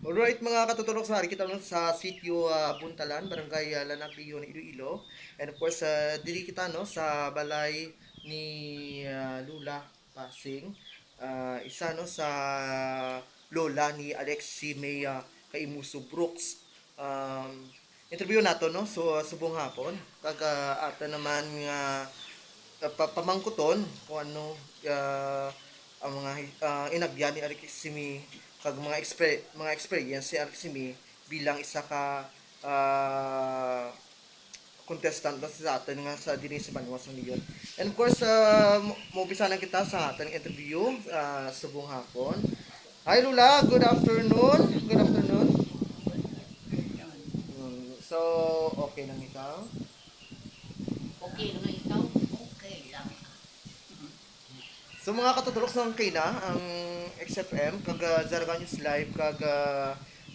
Alright mga katutulog sa hari kita nun sa sitio Buntalan, Barangay Lanag, Leon, Iloilo. And of course, dili kita no sa balay ni Lula Pasing. Isa no sa lola ni Alexi May Kaimuso Brooks. Um, Interview nato no so subong hapon kaga ata naman nga pamangkuton kung ano ang mga inagyan ni Aleximi kag mga experience si Aleximi bilang isa ka uh, contestant na sa atin nga sa dini sa Banwa sa Leon. And of course, maubisa na kita sa ating interview subong hapon. Hi Lula, good afternoon. Good afternoon. So, okay lang ikaw? Okay naman ikaw? Okay lang. So mga katutulok ng kina ang XFM kag Zaraga News Live kag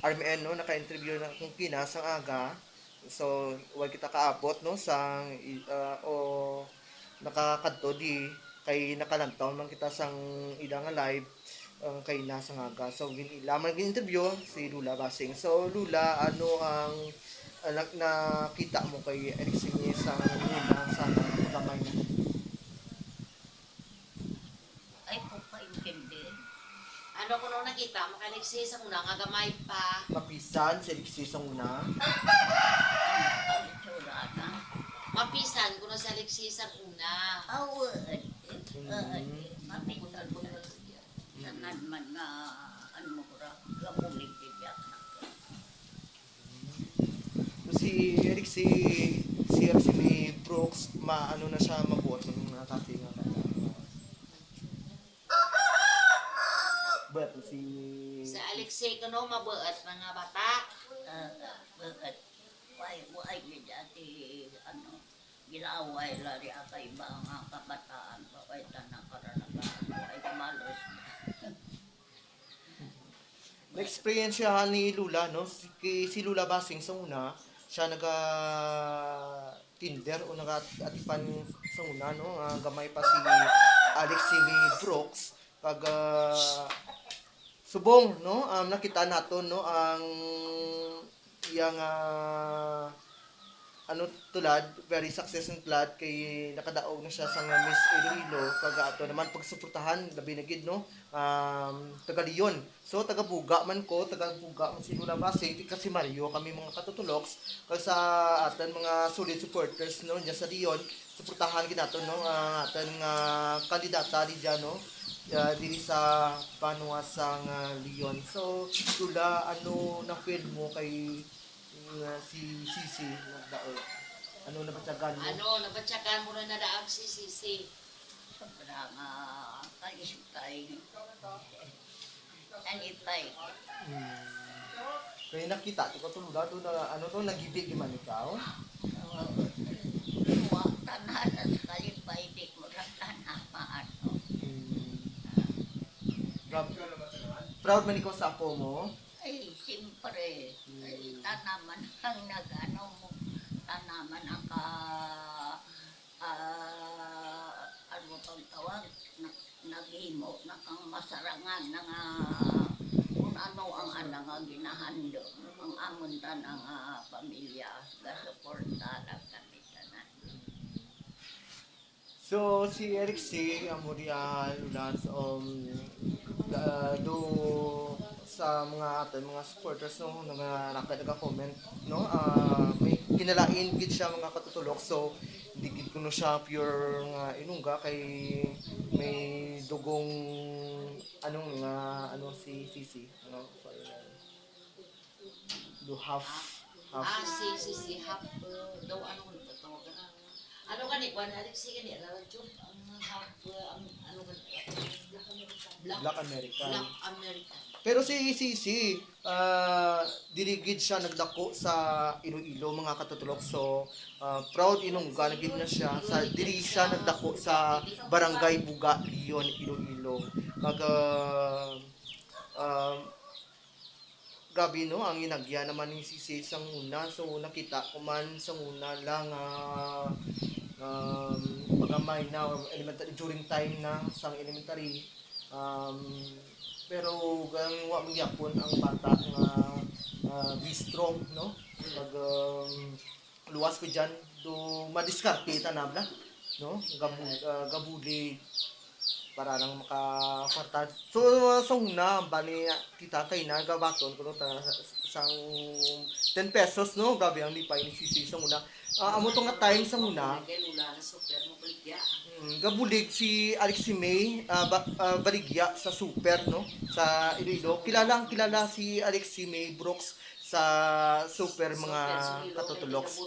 RMN no naka-interview na kung kina sang aga. So wag kita kaabot no sang o nakakadto di kay nakalantaw man kita sang ila nga live ang kay nasa aga. So lamang interview si Lula Basing. So Lula, ano ang nakita mo kay Eric Singi sang una sa pagkamay mo? Ay, kung paintindi. Ano ko nung nakita, makaliksi sa una, nga gamay pa. Mapisan si Eric Singi sang una. Ang itsura na. Mapisan ko na sa liksi sa una. Awad. Mapisan ko na siya. Sanan man nga, ano mo ko ra, gamulig bibyak na. Si Eric si Eric si may Brooks maano na siya mabuot nung nakati nga but si Sa Alexei ko no, mabuot mga bata. Buot. Why ni dati, ano, ginaway lari akay ba nga kabataan, pakay tanang karanagaan, why malos. na-experience siya ni Lula no si Lula Basing sa una siya naga Tinder o naga atipan sa una no gamay pa si Alex si Brooks kag subong no nakita nato no ang iyang ano tulad very successful tulad kay nakadaog na siya sa Miss Iloilo kaga ato naman pagsuportahan labi na gid no taga Leon so taga Buga man ko taga Buga man si Lula Basing kasi Mario kami mga katutuloks kag sa atan mga solid supporters no diyan sa Leon suportahan gid nato no atan nga kandidata di diyan no dili sa panuwasang Leon so Lula ano na feel mo kay si Sisi nagdaog. Ano na batyagan mo? Ano, nabatsakan mo na nadaag si Sisi. Sobrang kalisutay. Anitay. Hmm. Kaya nakita, ito tulog na to na ano to, nagibig man ikaw. Tanan na sa kalipay, di mo lang tanamaan. Hmm. Proud man ikaw sa apo mo. Ay, siyempre, tanaman ang nag-ano mo, tanaman ang ano pang tawag, naghimo, nakang masarangan, nga kung ano ang ana nga ginahando, ang amon tanang pamilya, gasuporta lang kami tanan. So si Eric C. Amorial Lance do sa mga atin mga supporters no nga naka-comment no may kinalain gid siya mga katutulok so hindi gid kuno siya pure nga inungga kay may dugong anong nga ano si Sisi ano sorry do half Si Hap, daw ano ko nito tawagan na. Ano gani, kwan, Alex, sige ni, alam Jun, ang Hap, ang ano gani, Black American. Black American. Pero si Sisi, diligid siya nagdako sa Iloilo mga katutulok. So, proud inungga na gid na siya sa dili siya nagdako sa Barangay Buga, Leon, Iloilo. Kag uh, gabi no ang inagya naman ni Sisi sang una so nakita ko man sang una lang pagamay na elementary during time na sang elementary um, pero gang wa man gyapon ang bata nga be strong, no? Pag luwas pa dyan, do madiskarte tanab na, no? Gabulig para lang makakwarta. So, sa una, bali, kita kay na, gabaton ko no, isang 10 pesos, no? Grabe ang lipay ni Sisi sa una. Amo tong nga time sa una, Kay Lula na super mo baligya. gabulig si Alex May Baligya sa Super, no? Sa Iloilo. Kilala si Alex May Brooks sa Super mga katutuloks.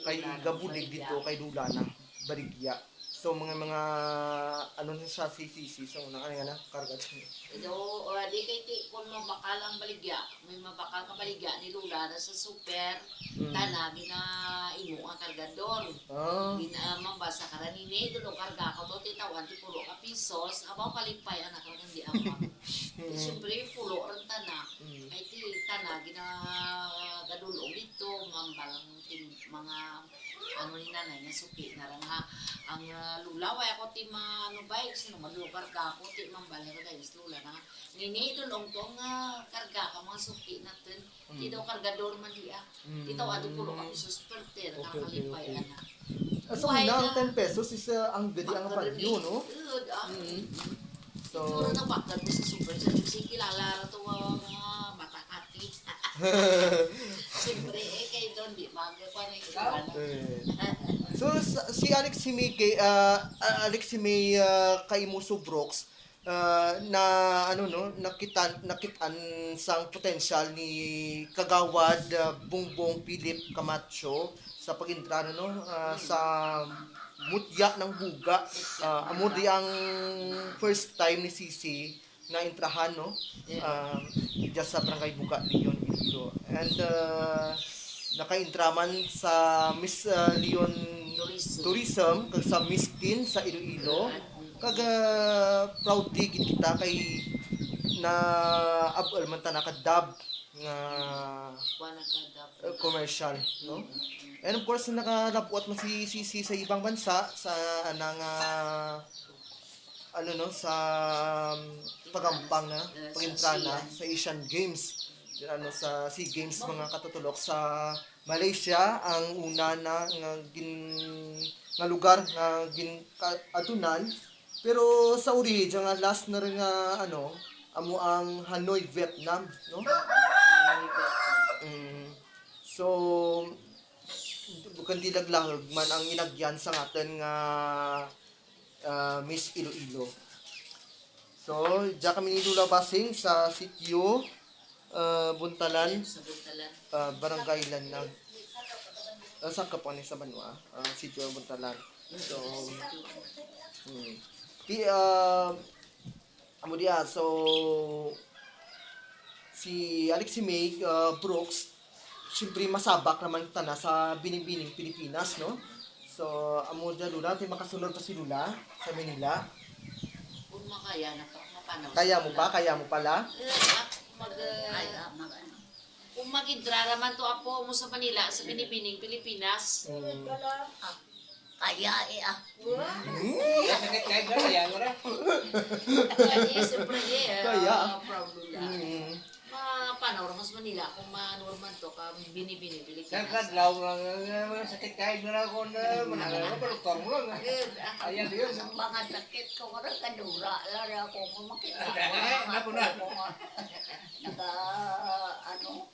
Kay gabulig dito kay Lulana Baligya. So mga ano na siya si so nang ano na karga siya. Ito, di kay ti kung mabakal ang baligya, may mabakal ka baligya ni Lula na sa super, tana gina imo ang kargador. Ah. Gina mambasa ka rin ni dulo karga ko to titawan ti pulo ka pisos, abaw kalipay anak ka di ama. Siyempre pulo rin tana. Ay ti tana gina gadulong dito, mambalang mga ano ni nanay nga suki na rin ha. Ang lulaway ako ti ano ba, sino madlugar ka ako ti mambalik ko dahil lula na nga. Nini dulong to nga karga ka mga suki natin. Di daw kargador man di ah. Di daw ado pulo ka pisos per ter nga kalipay anak. So na 10 pesos is ang gadi ang value, no? Good ah. So Siguro na bakit mo sa super sa si kilala to mga matakati. Siyempre kay doon di magkakwa na kilala. So si Alex May Alex May kay Muso Brooks na ano no nakitan sang potential ni Kagawad Bongbong Philip Camacho sa pagintra no sa mutya ng buga. Amo di ang first time ni Sisi na intrahan no just sa barangay Buga Leon Iloilo. And nakaintraman sa Miss Leon Tourism kag sa Miss Teen sa Iloilo kag proud di gid kita kay na abol man ta nakadab nga Wala ka dapat. commercial no. And of course nakalapot man si Sisi sa ibang bansa sa anang ano no sa pagampang na pagintrana sa Asian Games ano sa SEA Games mga katutulok sa Malaysia ang una na nga lugar nga adunan pero sa uri nga last na rin nga ano amo ang Hanoi Vietnam no. So bukan dilaglag man ang inagyan sa ngaton nga Miss Iloilo. So, diya kami ni Lula Basing sa sitio Buntalan, Sa buntalan. Barangay Lanang. Sa Kapuan sa Banwa, sitio Buntalan. So, amo dia, so, si Alex May Brooks, siyempre masabak naman tana sa Binibining Pilipinas, no? So, amo dia Lula, tayo makasunod pa si Lula sa Manila. Kung makaya na mapanaw. Kaya mo pa? Kaya mo pala? Kung mag-intra man to apo mo sa Manila, sa Binibining, Pilipinas. Kaya Sakit kayo ba? Kaya mo na. Kaya siyempre Kaya. proud nila. Mapanaw mas Manila kung manorman to ka Binibining, Pilipinas. Sakit law lang. Sakit kayo mo na kung manangal mo. Paluktor mo lang. Ayan yun. Ang mga sakit ko ko rin kadura. Lara ako kung makita ko. Napo na. Naka, ano,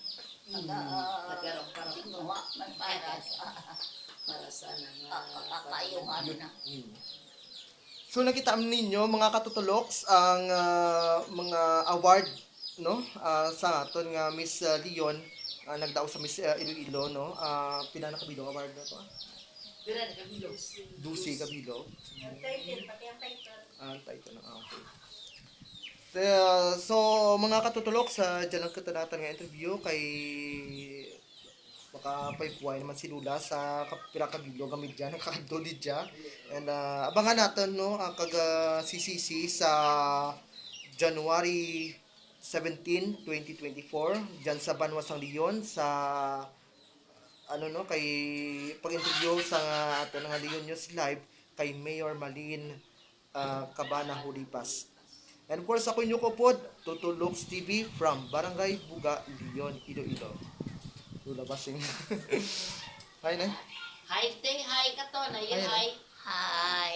tinguha man para sa kakayuhan na. So nakita ninyo mga katutuloks ang mga award no sa aton nga Miss Leon nagdao sa Miss Iloilo no pila na kabilog award na to Pira na kabilog. 12 kabilog Title, pati ang title. title na okay. So mga katutuloks dyan lang katanatan nga interview kay makapaypuay naman si Lula sa kapira kabilog gamit dyan nakakadto di dyan and abangan natin no ang CCC sa January 17, 2024 dyan sa Banwasang Leon sa ano no kay pag-interview sa ato nga Leon News Live kay Mayor Malin Cabana Hulipas. And of course, ako inyo ko po, Tutulux TV from Barangay Buga, Leon, Iloilo. Lula Basing. Hi, Nay. Hi, te, hi ka to, na Hi. hi. Hi.